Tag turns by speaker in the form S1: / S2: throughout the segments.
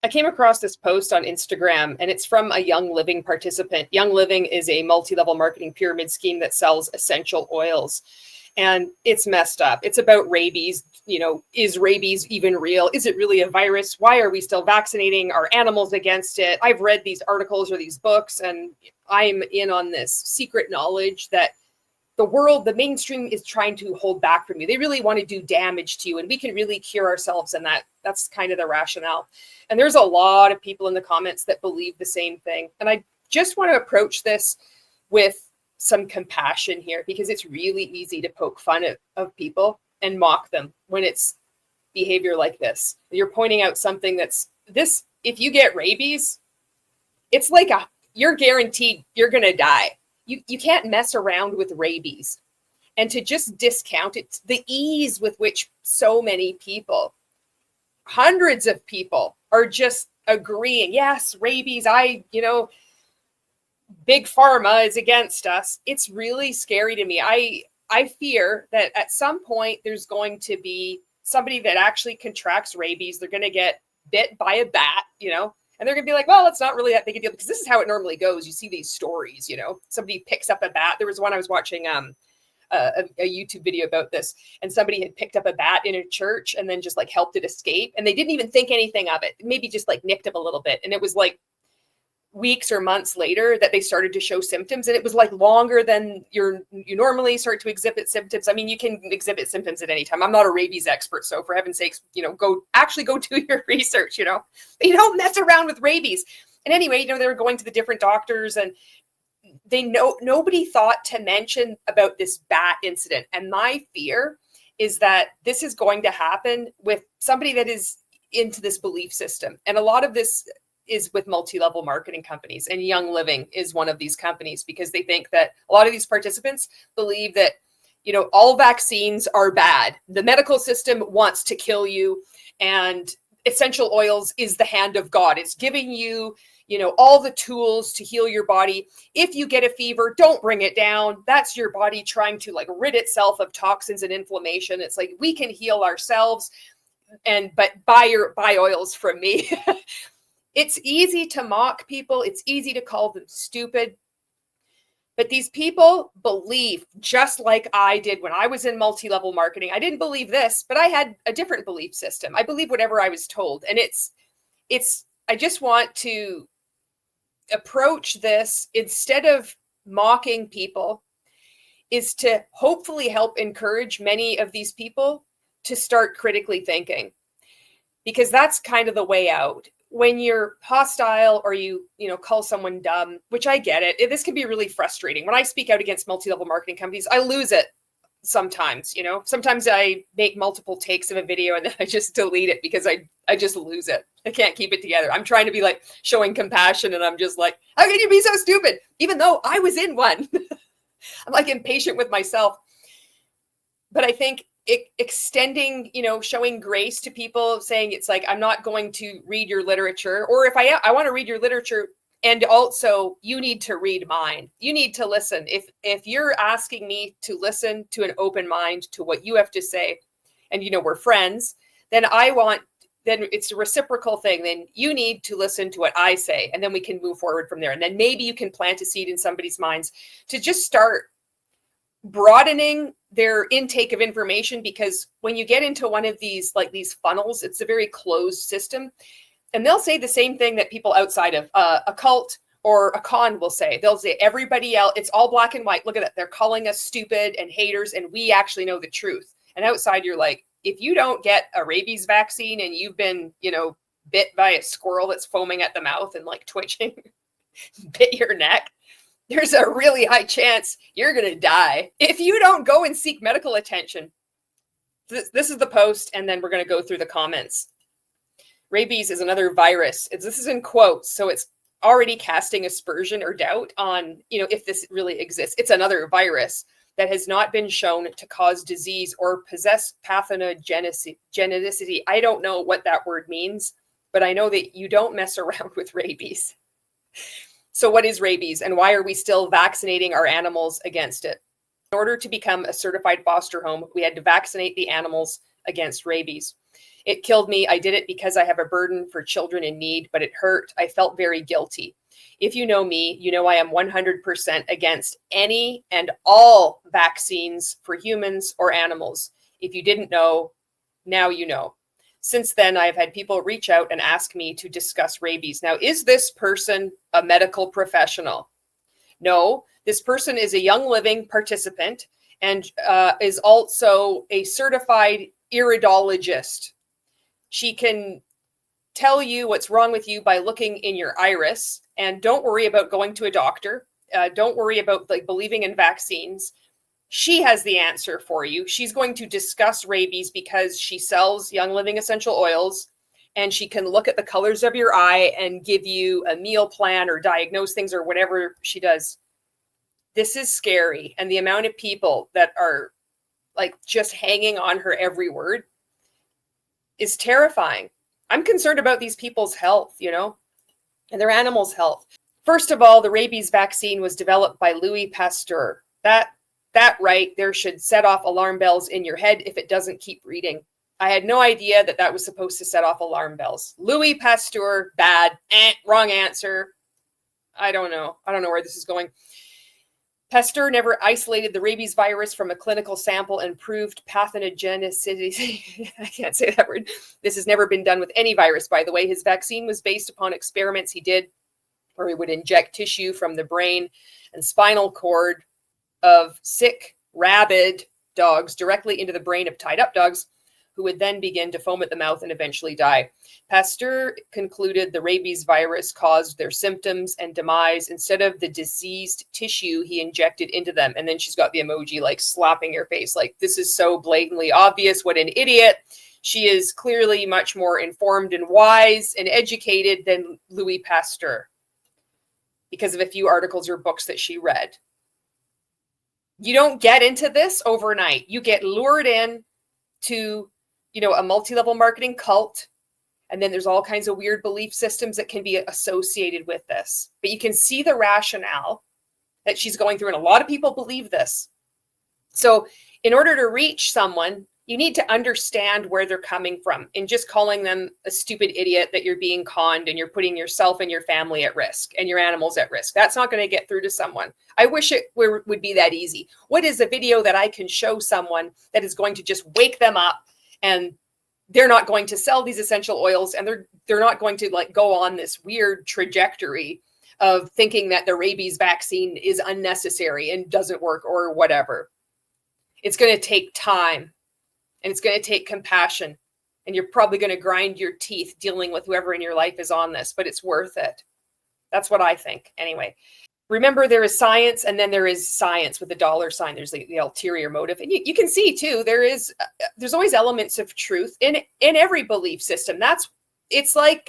S1: I came across this post on Instagram, and it's from a Young Living participant. Young Living is a multi-level marketing pyramid scheme that sells essential oils. And it's messed up. It's about rabies. You know, is rabies even real? Is it really a virus? Why are we still vaccinating our animals against it? I've read these articles or these books, and I'm in on this secret knowledge that the world, the mainstream, is trying to hold back from you. They really want to do damage to you, and we can really cure ourselves. And that's kind of the rationale. And there's a lot of people in the comments that believe the same thing. And I just want to approach this with some compassion here, because it's really easy to poke fun of people and mock them when it's behavior like this. You're pointing out something that's this, if you get rabies, it's like you're guaranteed you're going to die. You can't mess around with rabies. And to just discount it, the ease with which so many people, hundreds of people, are just agreeing, yes, rabies, big pharma is against us. It's really scary to me. I fear that at some point there's going to be somebody that actually contracts rabies. They're going to get bit by a bat, and they're going to be like, well, it's not really that big a deal, because this is how it normally goes. You see these stories, somebody picks up a bat. There was one I was watching a YouTube video about this, and somebody had picked up a bat in a church and then just like helped it escape. And they didn't even think anything of it. Maybe just like nicked him a little bit. And it was like weeks or months later that they started to show symptoms, and it was like longer than you normally start to exhibit symptoms. I mean, you can exhibit symptoms at any time. I'm not a rabies expert, so for heaven's sakes, go do your research. You don't mess around with rabies. And anyway, they were going to the different doctors, and nobody thought to mention about this bat incident. And my fear is that this is going to happen with somebody that is into this belief system, and a lot of this is with multi-level marketing companies, and Young Living is one of these companies, because they think that a lot of these participants believe that, all vaccines are bad. The medical system wants to kill you, and essential oils is the hand of God. It's giving you, all the tools to heal your body. If you get a fever, don't bring it down. That's your body trying to rid itself of toxins and inflammation. It's like, we can heal ourselves, but buy oils from me. It's easy to mock people. It's easy to call them stupid. But these people believe, just like I did when I was in multi-level marketing. I didn't believe this, but I had a different belief system. I believe whatever I was told. And I just want to approach this, instead of mocking people, is to hopefully help encourage many of these people to start critically thinking, because that's kind of the way out. When you're hostile, or you call someone dumb, which I get it, this can be really frustrating. When I speak out against multi-level marketing companies, I lose it sometimes. Sometimes I make multiple takes of a video and then I just delete it, because I just lose it. I can't keep it together. I'm trying to be like showing compassion, and I'm just like, how can you be so stupid? Even though I was in one. I'm like impatient with myself. But I think extending, showing grace to people, saying it's like, I'm not going to read your literature, or if I want to read your literature, and also you need to read mine. You need to listen. If you're asking me to listen to an open mind to what you have to say, and we're friends, then it's a reciprocal thing. Then you need to listen to what I say, and then we can move forward from there. And then maybe you can plant a seed in somebody's minds to just start broadening their intake of information, because when you get into one of these funnels, it's a very closed system, and they'll say the same thing that people outside of a cult or a con will say. They'll say, everybody else, it's all black and white. Look at that. They're calling us stupid and haters, and we actually know the truth. And outside, you're like, if you don't get a rabies vaccine and you've been, bit by a squirrel that's foaming at the mouth and like twitching, bit your neck, there's a really high chance you're going to die if you don't go and seek medical attention. This is the post, and then we're going to go through the comments. Rabies is another virus. This is in quotes, so it's already casting aspersion or doubt on, if this really exists. It's another virus that has not been shown to cause disease or possess pathogenicity. I don't know what that word means, but I know that you don't mess around with rabies. So what is rabies, and why are we still vaccinating our animals against it? In order to become a certified foster home, we had to vaccinate the animals against rabies. It killed me. I did it because I have a burden for children in need, but it hurt. I felt very guilty. If you know me, you know I am 100% against any and all vaccines for humans or animals. If you didn't know, now you know. Since then, I've had people reach out and ask me to discuss rabies. Now, is this person a medical professional? No, this person is a Young Living participant and is also a certified iridologist. She can tell you what's wrong with you by looking in your iris, and don't worry about going to a doctor. Don't worry about like believing in vaccines. She has the answer for you. She's going to discuss rabies because she sells Young Living essential oils, and she can look at the colors of your eye and give you a meal plan or diagnose things or whatever she does. This is scary. And the amount of people that are like just hanging on her every word is terrifying. I'm concerned about these people's health, you know, and their animals' health. First of all, the rabies vaccine was developed by Louis Pasteur. That right there should set off alarm bells in your head if it doesn't keep reading. I had no idea that that was supposed to set off alarm bells. Louis Pasteur, bad. Wrong answer. I don't know where this is going. Pasteur never isolated the rabies virus from a clinical sample and proved pathogenicity. I can't say that word. This has never been done with any virus, by the way. His vaccine was based upon experiments he did where he would inject tissue from the brain and spinal cord of sick, rabid dogs directly into the brain of tied up dogs, who would then begin to foam at the mouth and eventually die. Pasteur concluded the rabies virus caused their symptoms and demise instead of the diseased tissue he injected into them. And then she's got the emoji like slapping her face, like, this is so blatantly obvious. What an idiot. She is clearly much more informed and wise and educated than Louis Pasteur because of a few articles or books that she read. You don't get into this overnight. You get lured in to, you know, a multi-level marketing cult. And then there's all kinds of weird belief systems that can be associated with this. But you can see the rationale that she's going through. And a lot of people believe this. So in order to reach someone, you need to understand where they're coming from. And just calling them a stupid idiot that you're being conned and you're putting yourself and your family at risk and your animals at risk. That's not going to get through to someone. I wish it would be that easy. What is a video that I can show someone that is going to just wake them up, and they're not going to sell these essential oils, and they're not going to like go on this weird trajectory of thinking that the rabies vaccine is unnecessary and doesn't work or whatever. It's going to take time. And it's going to take compassion. And you're probably going to grind your teeth dealing with whoever in your life is on this, but it's worth it. That's what I think. Anyway, remember, there is science, and then there is science with the dollar sign. There's the ulterior motive. And you can see, too, there's always elements of truth in every belief system. It's like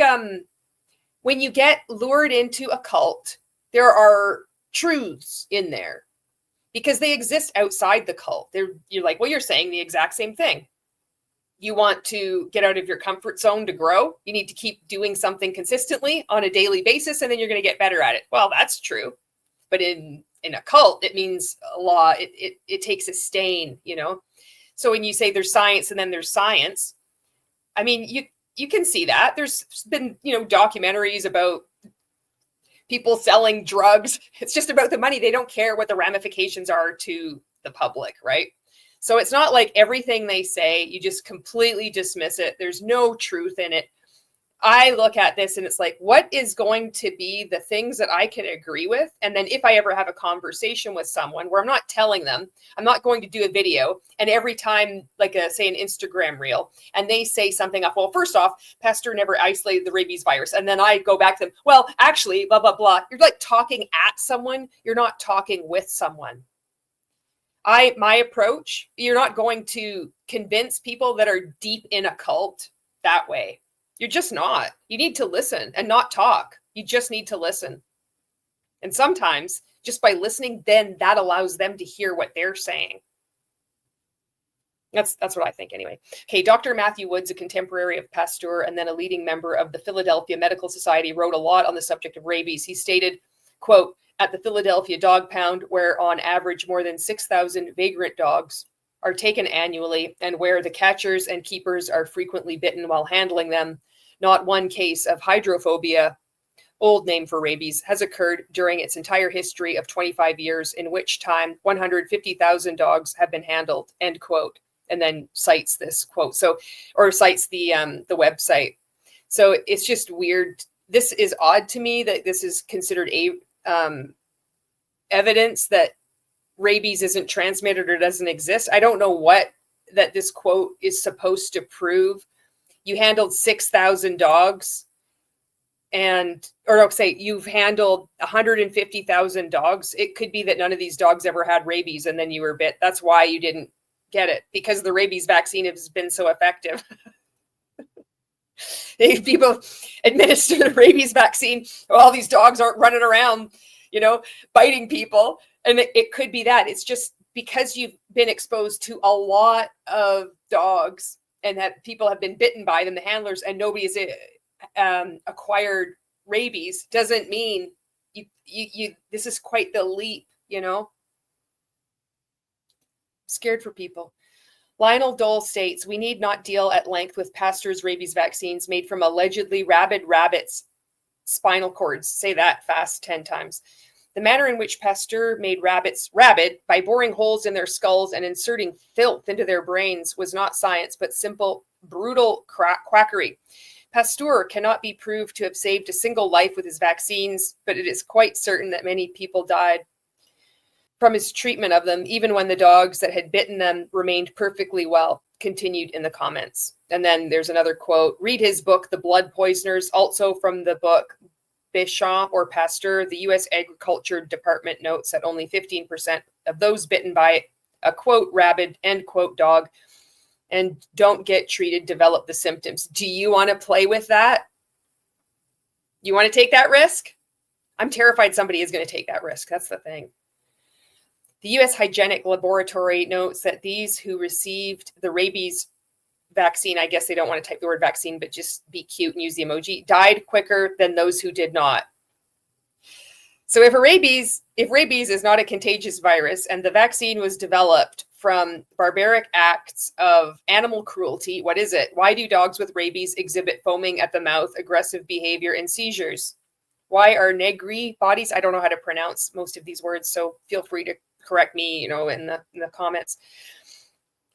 S1: when you get lured into a cult, there are truths in there. Because they exist outside the cult. You're like, well, you're saying the exact same thing. You want to get out of your comfort zone to grow. You need to keep doing something consistently on a daily basis, and then you're going to get better at it. Well, that's true. But in a cult, it means a lot. It takes a stain, you know. So when you say there's science and then there's science, I mean, you can see that. There's been, you know, documentaries about people selling drugs. It's just about the money. They don't care what the ramifications are to the public, right? So it's not like everything they say, you just completely dismiss it. There's no truth in it. I look at this and it's like, what is going to be the things that I can agree with? And then if I ever have a conversation with someone where I'm not telling them, I'm not going to do a video. And every time, like say an Instagram reel, and they say something up, well, first off, Pasteur never isolated the rabies virus. And then I go back to them, well, actually, blah, blah, blah. You're like talking at someone. You're not talking with someone. My approach, you're not going to convince people that are deep in a cult that way. You're just not. You need to listen and not talk. You just need to listen. And sometimes just by listening, then that allows them to hear what they're saying. That's what I think anyway. Okay, Dr. Matthew Woods, a contemporary of Pasteur and then a leading member of the Philadelphia Medical Society, wrote a lot on the subject of rabies. He stated, quote, at the Philadelphia dog pound, where on average more than 6,000 vagrant dogs are taken annually and where the catchers and keepers are frequently bitten while handling them, not one case of hydrophobia, old name for rabies, has occurred during its entire history of 25 years, in which time 150,000 dogs have been handled, end quote, and then cites this quote. So, or cites the website. So it's just weird. This is odd to me that this is considered evidence that rabies isn't transmitted or doesn't exist. I don't know what that this quote is supposed to prove. You handled 6,000 dogs you've handled 150,000 dogs. It could be that none of these dogs ever had rabies and then you were bit. That's why you didn't get it, because the rabies vaccine has been so effective. People administer the rabies vaccine. All these dogs aren't running around, biting people. And it could be that. It's just because you've been exposed to a lot of dogs and that people have been bitten by them, the handlers, and nobody has acquired rabies, doesn't mean you this is quite the leap, Scared for people. Lionel Dole states, we need not deal at length with Pasteur's rabies vaccines made from allegedly rabid rabbits' spinal cords. Say that fast 10 times. The manner in which Pasteur made rabbits rabid by boring holes in their skulls and inserting filth into their brains was not science, but simple, brutal quackery. Pasteur cannot be proved to have saved a single life with his vaccines, but it is quite certain that many people died from his treatment of them, even when the dogs that had bitten them remained perfectly well, continued in the comments. And then there's another quote, read his book, The Blood Poisoners, also from the book Bichon or Pasteur. The U.S. Agriculture Department notes that only 15% of those bitten by a quote rabid end quote dog and don't get treated develop the symptoms. Do you want to play with that? You want to take that risk? I'm terrified somebody is going to take that risk. That's the thing. The U.S. Hygienic Laboratory notes that these who received the rabies vaccine, I guess they don't want to type the word vaccine, but just be cute and use the emoji, died quicker than those who did not. So if rabies is not a contagious virus and the vaccine was developed from barbaric acts of animal cruelty, what is it? Why do dogs with rabies exhibit foaming at the mouth, aggressive behavior, and seizures? Why are negri bodies? I don't know how to pronounce most of these words, so feel free to correct me, in the comments.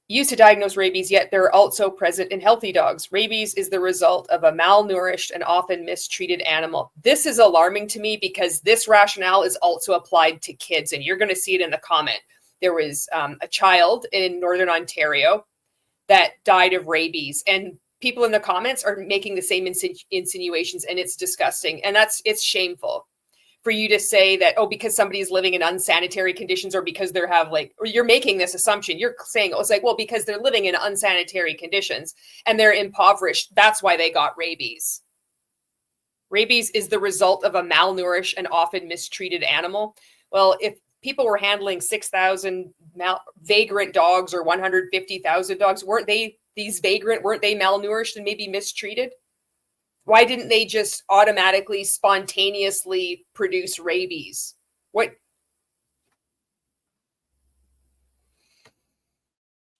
S1: Used to diagnose rabies, yet they're also present in healthy dogs. Rabies is the result of a malnourished and often mistreated animal. This is alarming to me because this rationale is also applied to kids, and you're going to see it in the comment. There was a child in Northern Ontario that died of rabies, and people in the comments are making the same insinuations, and it's disgusting, and it's shameful for you to say that, oh, because somebody is living in unsanitary conditions or because they have or you're making this assumption. You're saying, it's like, well, because they're living in unsanitary conditions and they're impoverished, that's why they got rabies. Rabies is the result of a malnourished and often mistreated animal. Well, if people were handling 6,000 vagrant dogs or 150,000 dogs, weren't they malnourished and maybe mistreated? Why didn't they just automatically, spontaneously produce rabies? What?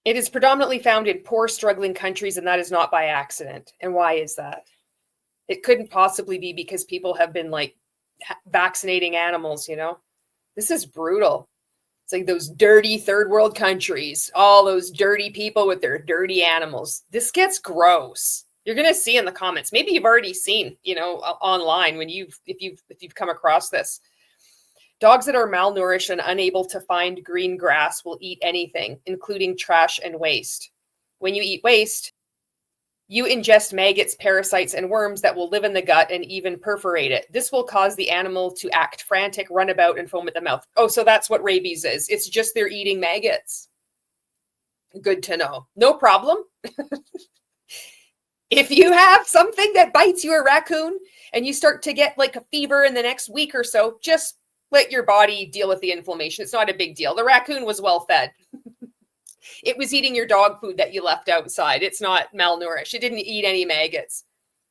S1: It is predominantly found in poor, struggling countries, and that is not by accident. And why is that? It couldn't possibly be because people have been vaccinating animals, This is brutal. It's like those dirty third world countries, all those dirty people with their dirty animals. This gets gross. You're going to see in the comments. Maybe you've already seen, online if you've come across this. Dogs that are malnourished and unable to find green grass will eat anything, including trash and waste. When you eat waste, you ingest maggots, parasites, and worms that will live in the gut and even perforate it. This will cause the animal to act frantic, run about, and foam at the mouth. Oh, so that's what rabies is. It's just they're eating maggots. Good to know. No problem. If you have something that bites you, a raccoon, and you start to get a fever in the next week or so, just let your body deal with the inflammation. It's not a big deal. The raccoon was well fed. It was eating your dog food that you left outside. It's not malnourished. It didn't eat any maggots.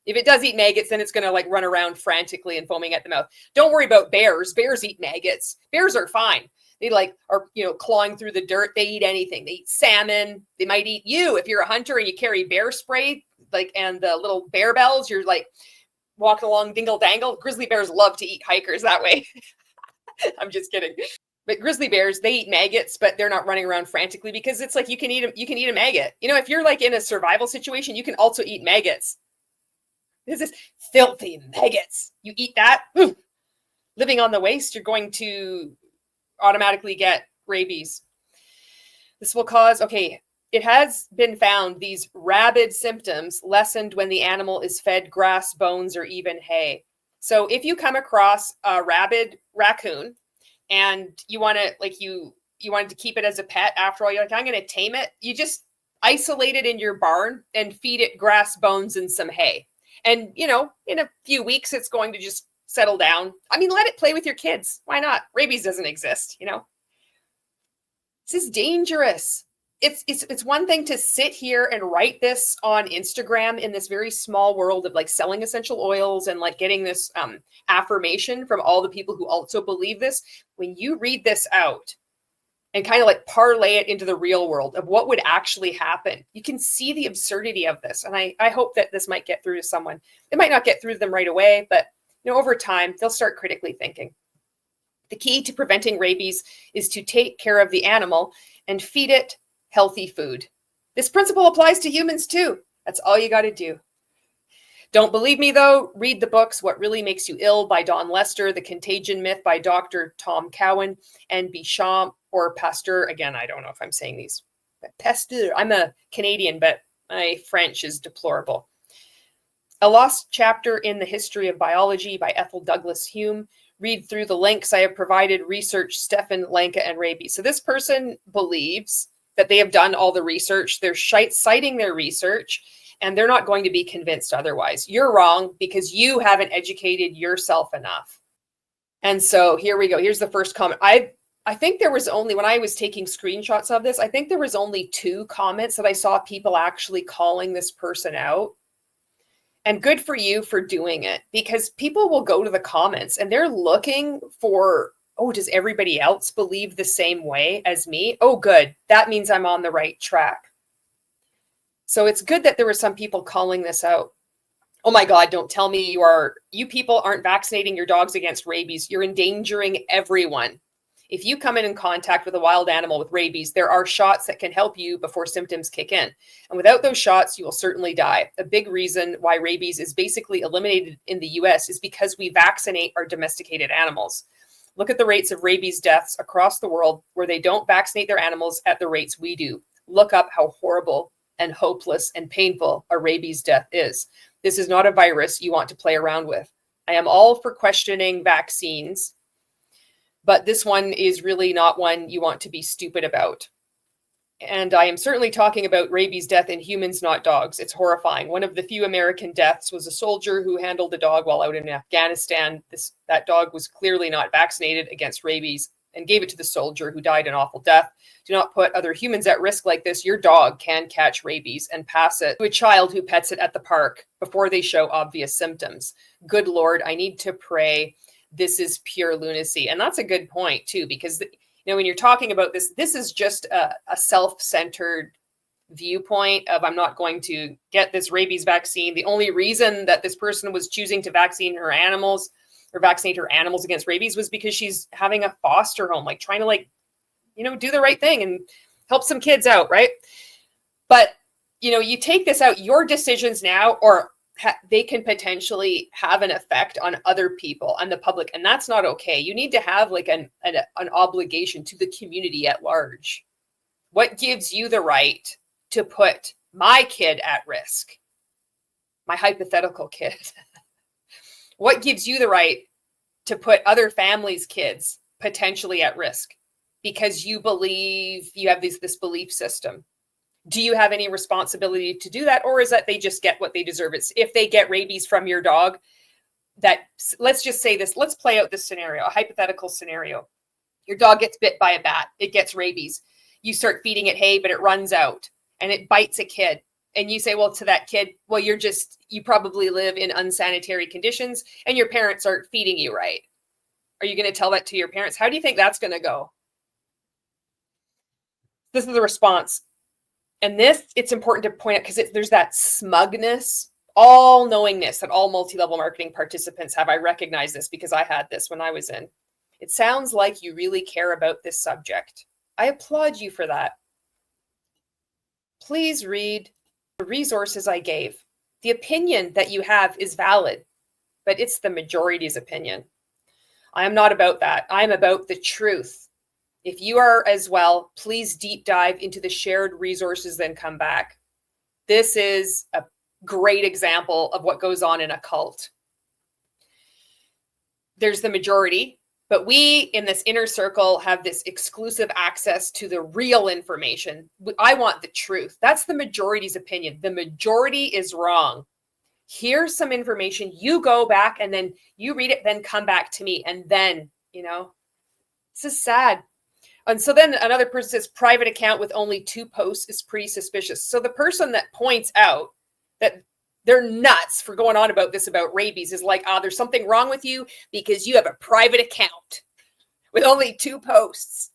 S1: If it does eat maggots, then it's going to run around frantically and foaming at the mouth. Don't worry about bears. Bears eat maggots. Bears are fine. They like are, clawing through the dirt. They eat anything. They eat salmon. They might eat you. If you're a hunter and you carry bear spray, like, and the little bear bells, you're like walking along dingle dangle. Grizzly bears love to eat hikers that way. I'm just kidding. But grizzly bears, they eat maggots, but they're not running around frantically because it's like you can eat a maggot. If you're like in a survival situation, you can also eat maggots. This is filthy maggots. You eat that, living on the waste, you're going to automatically get rabies. This will cause, it has been found these rabid symptoms lessened when the animal is fed grass, bones, or even hay. So if you come across a rabid raccoon and you want to, like, you wanted to keep it as a pet, after all, you're like, I'm going to tame it. You just isolate it in your barn and feed it grass, bones, and some hay. And, in a few weeks, it's going to just settle down. I mean, let it play with your kids. Why not? Rabies doesn't exist, This is dangerous. It's one thing to sit here and write this on Instagram in this very small world of like selling essential oils and like getting this affirmation from all the people who also believe this. When you read this out and kind of like parlay it into the real world of what would actually happen, you can see the absurdity of this. And I hope that this might get through to someone. It might not get through to them right away, but over time, they'll start critically thinking. The key to preventing rabies is to take care of the animal and feed it healthy food. This principle applies to humans too. That's all you got to do. Don't believe me though? Read the books What Really Makes You Ill by Don Lester, The Contagion Myth by Dr. Tom Cowan, and Bicham or Pasteur. Again, I don't know if I'm saying these. Pasteur. I'm a Canadian, but my French is deplorable. A Lost Chapter in the History of Biology by Ethel Douglas Hume. Read through the links I have provided. Research Stefan Lanka and rabies. So this person believes that they have done all the research. They're citing their research, and they're not going to be convinced otherwise. You're wrong because you haven't educated yourself enough. And so here we go. Here's the first comment. I think there was only, when I was taking screenshots of this, I think there was only 2 comments that I saw people actually calling this person out. And good for you for doing it, because people will go to the comments and they're looking for, does everybody else believe the same way as me? Oh, good. That means I'm on the right track. So it's good that there were some people calling this out. Oh my God, don't tell me you people aren't vaccinating your dogs against rabies. You're endangering everyone. If you come in contact with a wild animal with rabies, there are shots that can help you before symptoms kick in. And without those shots, you will certainly die. A big reason why rabies is basically eliminated in the US is because we vaccinate our domesticated animals. Look at the rates of rabies deaths across the world where they don't vaccinate their animals at the rates we do. Look up how horrible and hopeless and painful a rabies death is. This is not a virus you want to play around with. I am all for questioning vaccines, but this one is really not one you want to be stupid about. And I am certainly talking about rabies death in humans, not dogs. It's horrifying. One of the few American deaths was a soldier who handled a dog while out in Afghanistan. That dog was clearly not vaccinated against rabies and gave it to the soldier, who died an awful death. Do not put other humans at risk like this. Your dog can catch rabies and pass it to a child who pets it at the park before they show obvious symptoms. Good Lord, I need to pray. This is pure lunacy. And that's a good point too, because when you're talking about this, this is just a self-centered viewpoint of, I'm not going to get this rabies vaccine. The only reason that this person was choosing to vaccinate her animals against rabies was because she's having a foster home, like trying to do the right thing and help some kids out, right? But you take this out, your decisions now, or they can potentially have an effect on other people and the public, and that's not okay. You need to have like an obligation to the community at large. What gives you the right to put my kid at risk? My hypothetical kid. What gives you the right to put other families' kids potentially at risk because you believe you have this belief system? Do you have any responsibility to do that? Or is that they just get what they deserve? It's if they get rabies from your dog, let's just say this, let's play out this scenario, a hypothetical scenario. Your dog gets bit by a bat, it gets rabies. You start feeding it hay, but it runs out and it bites a kid. And you say, well, to that kid, well, you probably live in unsanitary conditions and your parents aren't feeding you right. Are you going to tell that to your parents? How do you think that's going to go? This is the response. And this, it's important to point out because there's that smugness, all knowingness that all multi-level marketing participants have. I recognize this because I had this when I was in. It sounds like you really care about this subject. I applaud you for that. Please read the resources I gave. The opinion that you have is valid, but it's the majority's opinion. I am not about that. I'm about the truth. If you are as well, please deep dive into the shared resources, then come back. This is a great example of what goes on in a cult. There's the majority, but we in this inner circle have this exclusive access to the real information. I want the truth. That's the majority's opinion. The majority is wrong. Here's some information. You go back and then you read it, then come back to me. And then, this is sad. And so then another person says private account with only 2 posts is pretty suspicious. So the person that points out that they're nuts for going on about this, about rabies, is like, there's something wrong with you because you have a private account with only 2 posts.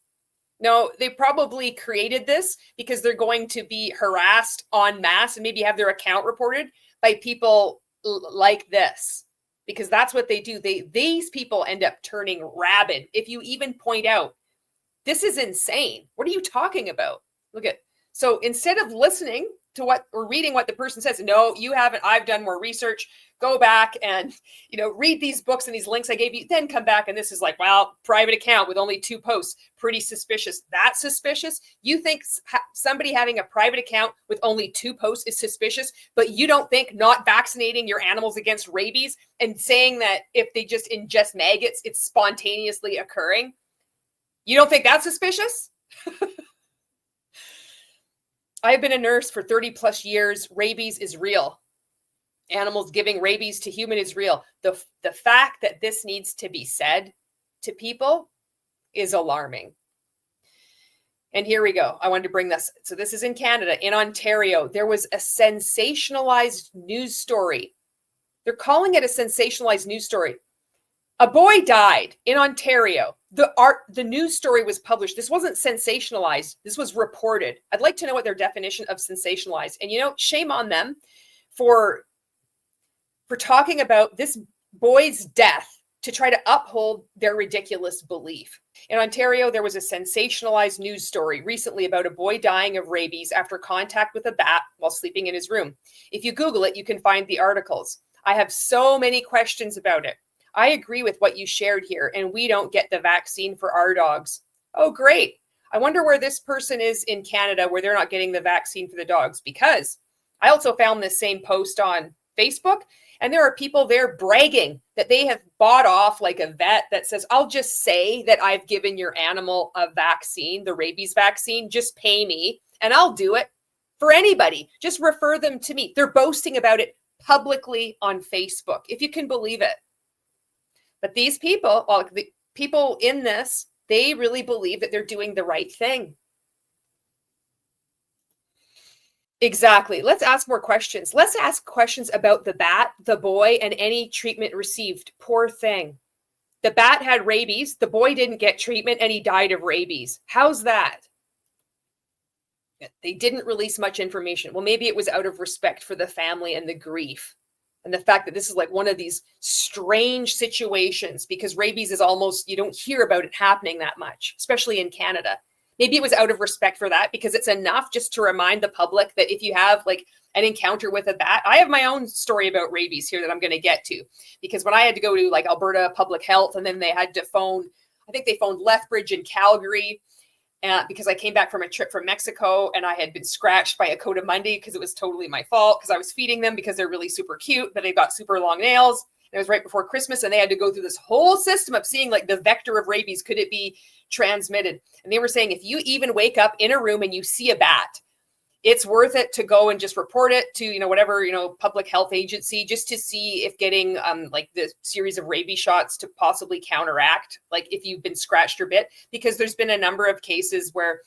S1: No, they probably created this because they're going to be harassed en masse and maybe have their account reported by people like this, because that's what they do. These people end up turning rabid. If you even point out, this is insane. What are you talking about? Look at, so instead of listening to what or reading what the person says, no, you haven't, I've done more research, go back and, read these books and these links I gave you, then come back. And this is like, well, private account with only 2 posts, pretty suspicious. That's suspicious. You think somebody having a private account with only 2 posts is suspicious, but you don't think not vaccinating your animals against rabies and saying that if they just ingest maggots, it's spontaneously occurring. You don't think that's suspicious? I have been a nurse for 30 plus years. Rabies is real. Animals giving rabies to human is real. The fact that this needs to be said to people is alarming. And here we go. I wanted to bring this. So this is in Canada, in Ontario. There was a sensationalized news story. They're calling it a sensationalized news story. A boy died in Ontario. The news story was published. This wasn't sensationalized. This was reported. I'd like to know what their definition of sensationalized. And shame on them for talking about this boy's death to try to uphold their ridiculous belief. In Ontario, there was a sensationalized news story recently about a boy dying of rabies after contact with a bat while sleeping in his room. If you Google it, you can find the articles. I have so many questions about it. I agree with what you shared here, and we don't get the vaccine for our dogs. Oh, great. I wonder where this person is in Canada where they're not getting the vaccine for the dogs, because I also found this same post on Facebook, and there are people there bragging that they have bought off like a vet that says, I'll just say that I've given your animal a vaccine, the rabies vaccine, just pay me and I'll do it for anybody. Just refer them to me. They're boasting about it publicly on Facebook, if you can believe it. But these people, the people in this, they really believe that they're doing the right thing. Exactly. Let's ask more questions. Let's ask questions about the bat, the boy, and any treatment received. Poor thing. The bat had rabies. The boy didn't get treatment and he died of rabies. How's that? They didn't release much information. Well, maybe it was out of respect for the family and the grief. And the fact that this is like one of these strange situations, because rabies is almost, you don't hear about it happening that much, especially in Canada. Maybe it was out of respect for that, because it's enough just to remind the public that if you have like an encounter with a bat, I have my own story about rabies here that I'm going to get to, because when I had to go to like Alberta Public Health, and then they had to phone, I think they phoned Lethbridge in Calgary, because I came back from a trip from Mexico and I had been scratched by a coati-mundi because it was totally my fault, because I was feeding them because they're really super cute, but they've got super long nails. It was right before Christmas, and they had to go through this whole system of seeing like the vector of rabies. Could it be transmitted? And they were saying, if you even wake up in a room and you see a bat, it's worth it to go and just report it to, whatever, public health agency, just to see if getting like the series of rabies shots to possibly counteract, like if you've been scratched or bit, because there's been a number of cases where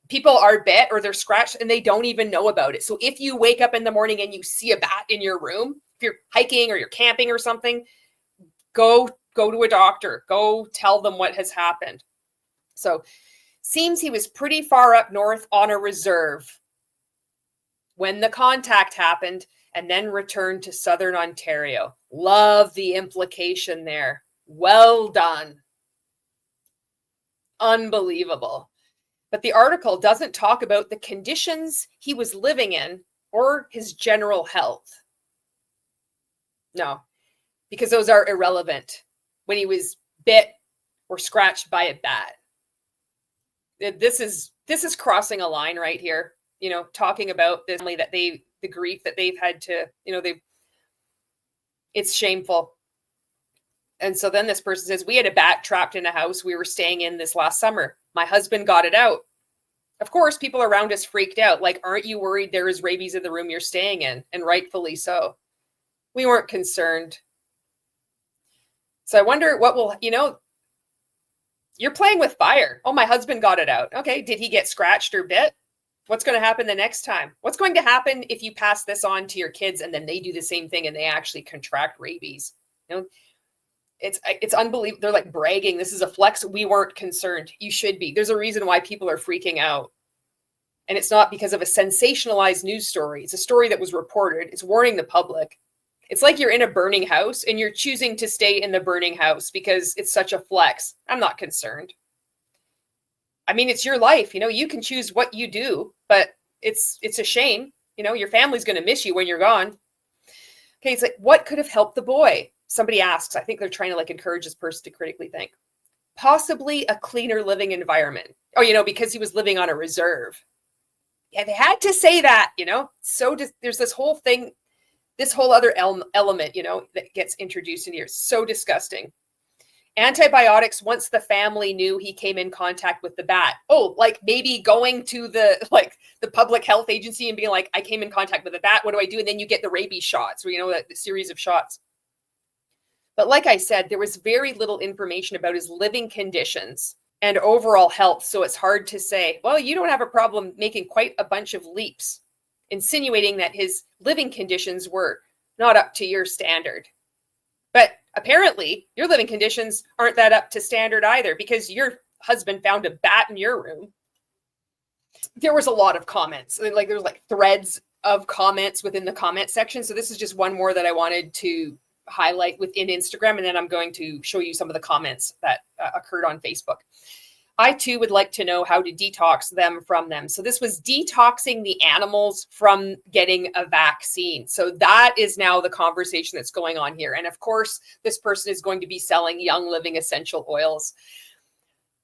S1: people are bit or they're scratched and they don't even know about it. So if you wake up in the morning and you see a bat in your room, if you're hiking or you're camping or something, go to a doctor, go tell them what has happened. So Seems he was pretty far up north on a reserve when the contact happened and then returned to southern Ontario. Love the implication there. Well done. Unbelievable. But the article doesn't talk about the conditions he was living in or his general health. No, because those are irrelevant when he was bit or scratched by a bat. This is crossing a line right here, you know, talking about this family that the grief that they've had to, you know, it's shameful. And so then this person says, we had a bat trapped in a house we were staying in this last summer. My husband got it out. Of course, people around us freaked out. Like, aren't you worried there is rabies in the room you're staying in? And rightfully so. We weren't concerned. So I wonder what will, you know, you're playing with fire. Oh, my husband got it out. Okay, did he get scratched or bit? What's going to happen the next time? What's going to happen if you pass this on to your kids and then they do the same thing and they actually contract rabies? You know, it's unbelievable. They're like bragging. This is a flex. We weren't concerned. You should be. There's a reason why people are freaking out. And it's not because of a sensationalized news story. It's a story that was reported. It's warning the public. It's like you're in a burning house and you're choosing to stay in the burning house because it's such a flex. I'm not concerned. I mean, it's your life. You know, you can choose what you do, but it's a shame. You know, your family's going to miss you when you're gone. Okay, it's like, what could have helped the boy? Somebody asks. I think they're trying to like encourage this person to critically think. Possibly a cleaner living environment. Oh, you know, because he was living on a reserve. Yeah, they had to say that, you know. So there's this whole thing, this whole other element, you know, that gets introduced in here. So disgusting. Antibiotics, once the family knew he came in contact with the bat. Oh, like maybe going to the public health agency and being like, I came in contact with a bat. What do I do? And then you get the rabies shots, or, you know, the series of shots. But like I said, there was very little information about his living conditions and overall health. So it's hard to say, well, you don't have a problem making quite a bunch of leaps, insinuating that his living conditions were not up to your standard. But apparently your living conditions aren't that up to standard either, because your husband found a bat in your room. There was a lot of comments. Like there was like threads of comments within the comment section. So this is just one more that I wanted to highlight within Instagram. And then I'm going to show you some of the comments that occurred on Facebook. I too would like to know how to detox them from them. So this was detoxing the animals from getting a vaccine. So that is now the conversation that's going on here. And of course, this person is going to be selling Young Living essential oils.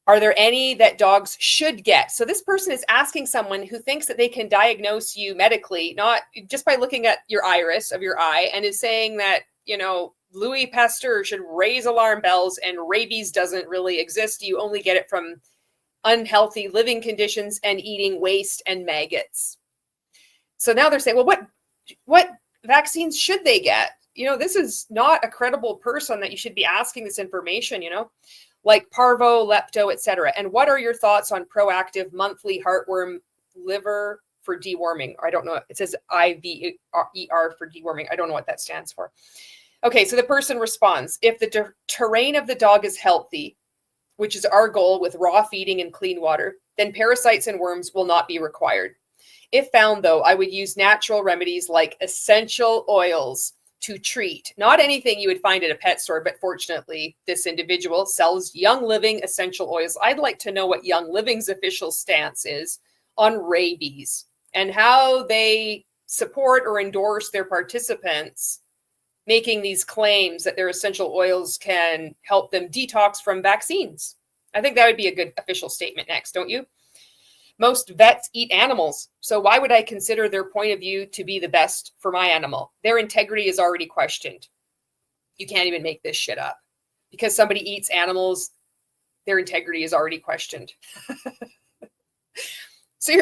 S1: Are there any that dogs should get? So this person is asking someone who thinks that they can diagnose you medically, not just by looking at your iris of your eye, and is saying that, you know, Louis Pasteur should raise alarm bells and rabies doesn't really exist. You only get it from unhealthy living conditions and eating waste and maggots. So now they're saying, well, what vaccines should they get? You know, this is not a credible person that you should be asking this information, you know, like parvo, lepto, etc. And what are your thoughts on proactive monthly heartworm liver for deworming? Or I don't know. It says IVER for deworming. I don't know what that stands for. Okay, so the person responds, if the terrain of the dog is healthy, which is our goal with raw feeding and clean water, then parasites and worms will not be required. If found, though, I would use natural remedies like essential oils to treat. Not anything you would find at a pet store, but fortunately, this individual sells Young Living essential oils. I'd like to know what Young Living's official stance is on rabies and how they support or endorse their participants making these claims that their essential oils can help them detox from vaccines. I think that would be a good official statement next, don't you? Most vets eat animals, so why would I consider their point of view to be the best for my animal? Their integrity is already questioned. You can't even make this shit up. Because somebody eats animals, their integrity is already questioned. So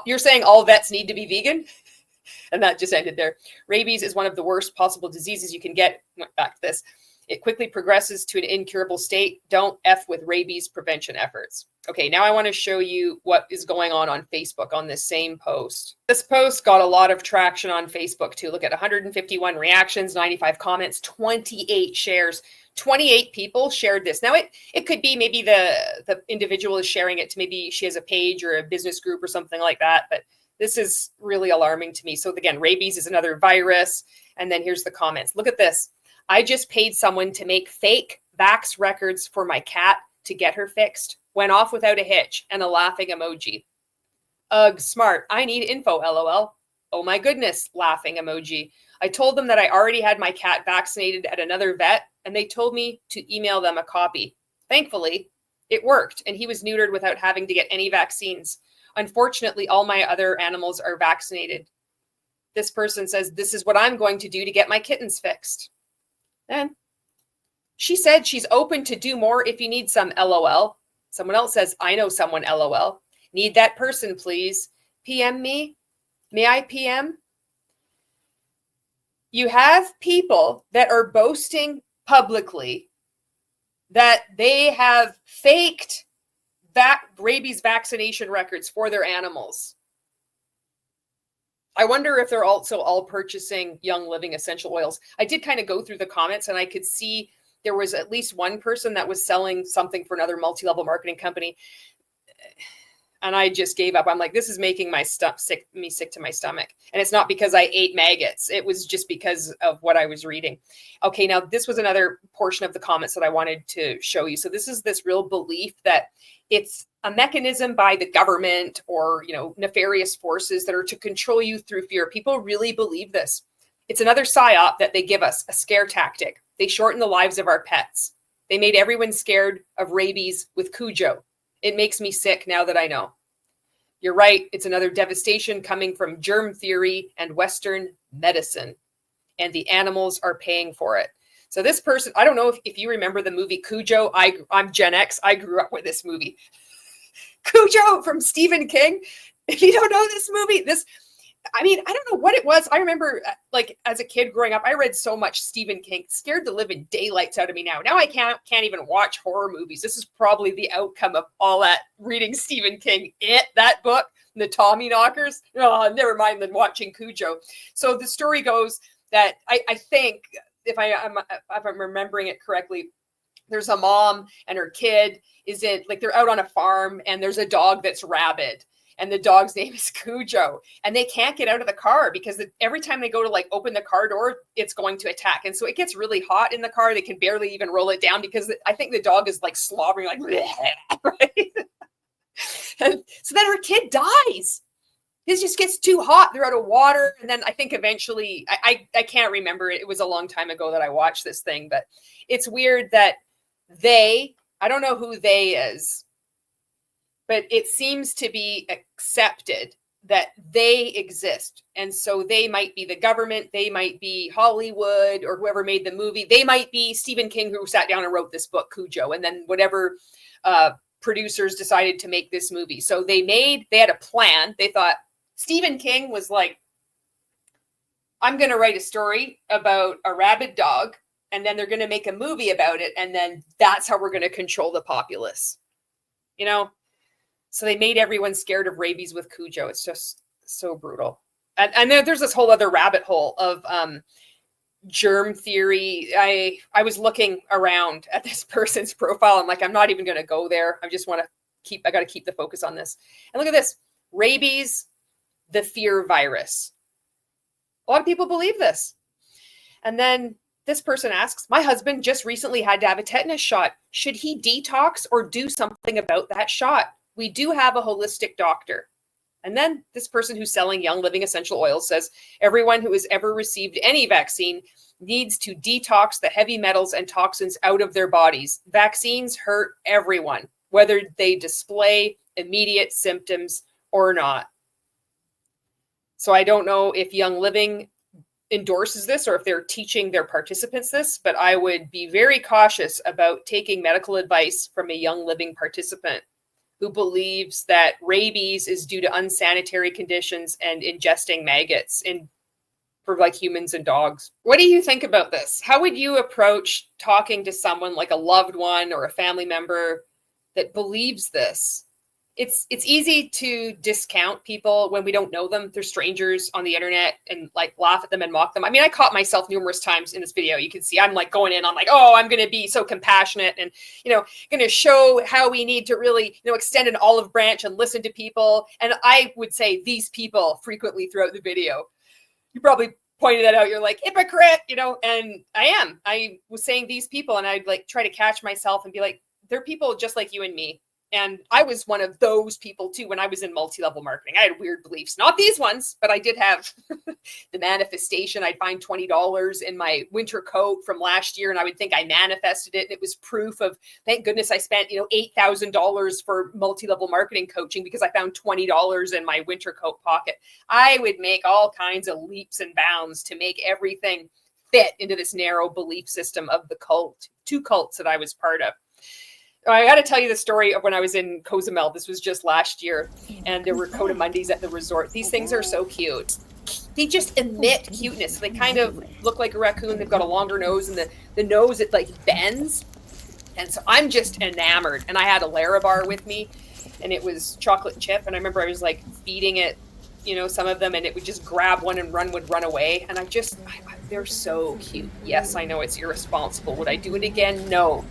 S1: you're saying all vets need to be vegan? And that just ended there. Rabies is one of the worst possible diseases you can get. Back to this. It quickly progresses to an incurable state. Don't F with rabies prevention efforts. Okay, now I want to show you what is going on Facebook on this same post. This post got a lot of traction on Facebook too. Look at 151 reactions, 95 comments, 28 shares, 28 people shared this. Now it could be maybe the individual is sharing it to, maybe she has a page or a business group or something like that, but this is really alarming to me. So again, rabies is another virus. And then here's the comments. Look at this. I just paid someone to make fake vax records for my cat to get her fixed. Went off without a hitch, and a laughing emoji. Ugh, smart. I need info, LOL. Oh my goodness, laughing emoji. I told them that I already had my cat vaccinated at another vet, and they told me to email them a copy. Thankfully, it worked, and he was neutered without having to get any vaccines. Unfortunately, all my other animals are vaccinated. This person says, this is what I'm going to do to get my kittens fixed. And she said she's open to do more if you need some, LOL. Someone else says, I know someone, LOL. Need that person, please. PM me. May I PM? You have people that are boasting publicly that they have faked rabies vaccination records for their animals. I wonder if they're also all purchasing Young Living essential oils. I did kind of go through the comments, and I could see there was at least one person that was selling something for another multi-level marketing company. And I just gave up. I'm like, this is making me sick to my stomach. And it's not because I ate maggots. It was just because of what I was reading. Okay, now this was another portion of the comments that I wanted to show you. So this is this real belief that it's a mechanism by the government or, nefarious forces that are to control you through fear. People really believe this. It's another psyop that they give us, a scare tactic. They shorten the lives of our pets. They made everyone scared of rabies with Cujo. It makes me sick now that I know. You're right. It's another devastation coming from germ theory and Western medicine. And the animals are paying for it. So this person, I don't know if you remember the movie Cujo. I'm Gen X. I grew up with this movie. Cujo from Stephen King. If you don't know this movie, I don't know what it was. I remember as a kid growing up, I read so much Stephen King, scared the living daylights out of me now. Now I can't even watch horror movies. This is probably the outcome of all that reading Stephen King. That book, the Tommy Knockers. Oh, never mind than watching Cujo. So the story goes that I think, if I'm remembering it correctly, there's a mom and her kid they're out on a farm, and there's a dog that's rabid. And the dog's name is Cujo, and they can't get out of the car because every time they go to open the car door, it's going to attack. And so it gets really hot in the car. They can barely even roll it down because I think the dog is slobbering right? And so then her kid dies. It just gets too hot. They're out of water. And then I think eventually, I can't remember. It was a long time ago that I watched this thing, but it's weird that I don't know who they is, but it seems to be accepted that they exist. And so they might be the government, they might be Hollywood or whoever made the movie. They might be Stephen King, who sat down and wrote this book, Cujo, and then whatever producers decided to make this movie. So they had a plan. They thought Stephen King was like, I'm going to write a story about a rabid dog, and then they're going to make a movie about it. And then that's how we're going to control the populace. So they made everyone scared of rabies with Cujo. It's just so brutal. And there's this whole other rabbit hole of germ theory. I was looking around at this person's profile. I'm like, I'm not even going to go there. I just want to I got to keep the focus on this. And look at this. Rabies, the fear virus. A lot of people believe this. And then this person asks, my husband just recently had to have a tetanus shot. Should he detox or do something about that shot? We do have a holistic doctor. And then this person who's selling Young Living essential oils says, everyone who has ever received any vaccine needs to detox the heavy metals and toxins out of their bodies. Vaccines hurt everyone, whether they display immediate symptoms or not. So I don't know if Young Living endorses this or if they're teaching their participants this, but I would be very cautious about taking medical advice from a Young Living participant who believes that rabies is due to unsanitary conditions and ingesting maggots for humans and dogs. What do you think about this? How would you approach talking to someone like a loved one or a family member that believes this? it's easy to discount people when we don't know them. They're strangers on the internet and like laugh at them and mock them. I mean, I caught myself numerous times in this video. You can see I'm like going in, I'm like, oh, I'm going to be so compassionate and, going to show how we need to really, extend an olive branch and listen to people. And I would say these people frequently throughout the video. You probably pointed that out. You're like, hypocrite, and I was saying these people, and I'd like try to catch myself and be like, they're people just like you and me. And I was one of those people too when I was in multi-level marketing. I had weird beliefs, not these ones, but I did have the manifestation. I'd find $20 in my winter coat from last year, and I would think I manifested it. And it was proof of, thank goodness I spent, $8,000 for multi-level marketing coaching because I found $20 in my winter coat pocket. I would make all kinds of leaps and bounds to make everything fit into this narrow belief system of the two cults that I was part of. I got to tell you the story of when I was in Cozumel. This was just last year, and there were coatimundis at the resort. These things are so cute. They just emit cuteness. They kind of look like a raccoon. They've got a longer nose, and the nose, it like bends. And so I'm just enamored. And I had a Larabar with me, and it was chocolate chip. And I remember I was like feeding it, some of them, and it would just grab one and would run away. And they're so cute. Yes, I know it's irresponsible. Would I do it again? No.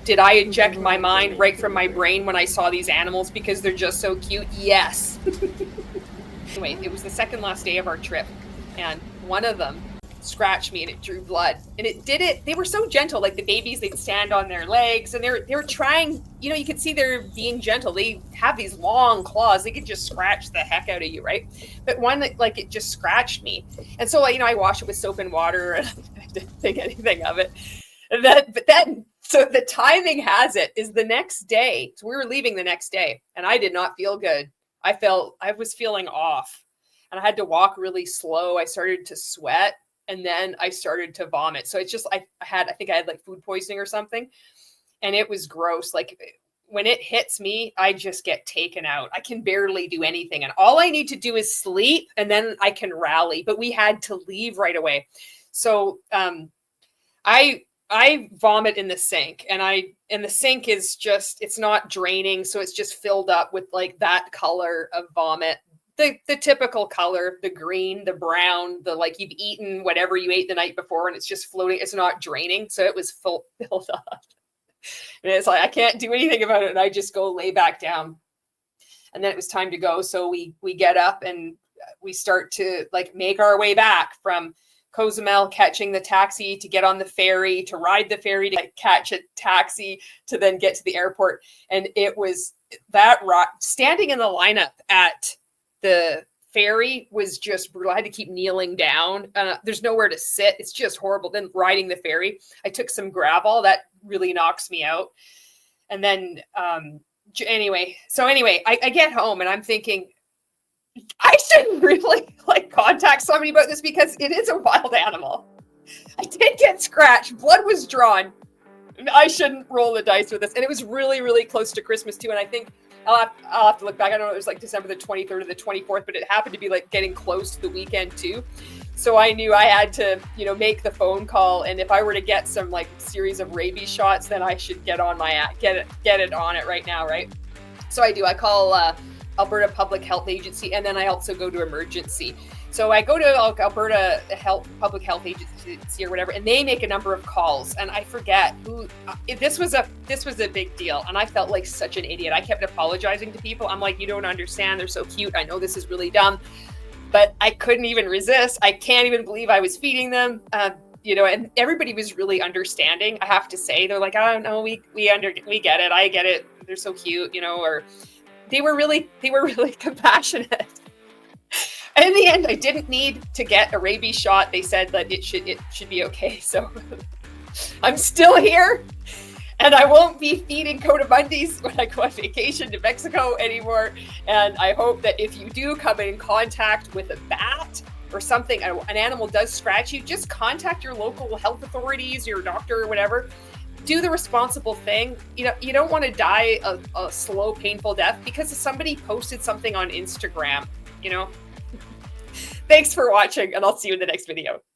S1: Did I eject my mind right from my brain when I saw these animals because they're just so cute? Yes. Anyway, it was the second last day of our trip, and one of them scratched me and it drew blood. And they were so gentle, like the babies, they'd stand on their legs and they were trying, you could see they're being gentle. They have these long claws. They could just scratch the heck out of you, right? But one that it just scratched me. And so, I wash it with soap and water and I didn't think anything of it. So the timing has it is the next day. So we were leaving the next day and I did not feel good. I was feeling off and I had to walk really slow. I started to sweat and then I started to vomit. So it's just, I think I had like food poisoning or something, and it was gross. Like when it hits me, I just get taken out. I can barely do anything. And all I need to do is sleep and then I can rally, but we had to leave right away. So, I vomit in the sink, and the sink is just, it's not draining. So it's just filled up with like that color of vomit, the typical color, the green, the brown, the like you've eaten whatever you ate the night before and it's just floating. It's not draining. So it was filled up and it's like, I can't do anything about it. And I just go lay back down, and then it was time to go. So we get up and we start to like make our way back from Cozumel, catching the taxi to get on the ferry, to ride the ferry, to catch a taxi, to then get to the airport. And it was that standing in the lineup at the ferry was just brutal. I had to keep kneeling down. There's nowhere to sit. It's just horrible. Then riding the ferry, I took some Gravol. That really knocks me out. And then anyway, I get home and I'm thinking, I should really contact somebody about this because it is a wild animal. I did get scratched. Blood was drawn. I shouldn't roll the dice with this. And it was really, really close to Christmas too. And I think I'll have to look back. I don't know, it was like December the 23rd or the 24th, but it happened to be like getting close to the weekend too. So I knew I had to, make the phone call. And if I were to get some like series of rabies shots, then I should get on get it on it right now, right? So I do. I call Alberta Public Health Agency, and then I also go to emergency. So I go to Alberta Public Health Agency or whatever, and they make a number of calls, and I forget who. This was a big deal, and I felt like such an idiot. I kept apologizing to people. I'm like, you don't understand. They're so cute. I know this is really dumb, but I couldn't even resist. I can't even believe I was feeding them. And everybody was really understanding. I have to say, they're like, oh no, we get it. I get it. They're so cute, or. They were really compassionate. And in the end, I didn't need to get a rabies shot. They said that it should be okay. So I'm still here, and I won't be feeding coatimundis when I go on vacation to Mexico anymore. And I hope that if you do come in contact with a bat or something, an animal does scratch you, just contact your local health authorities, your doctor or whatever. Do the responsible thing. You don't want to die a slow, painful death because somebody posted something on Instagram, Thanks for watching, and I'll see you in the next video.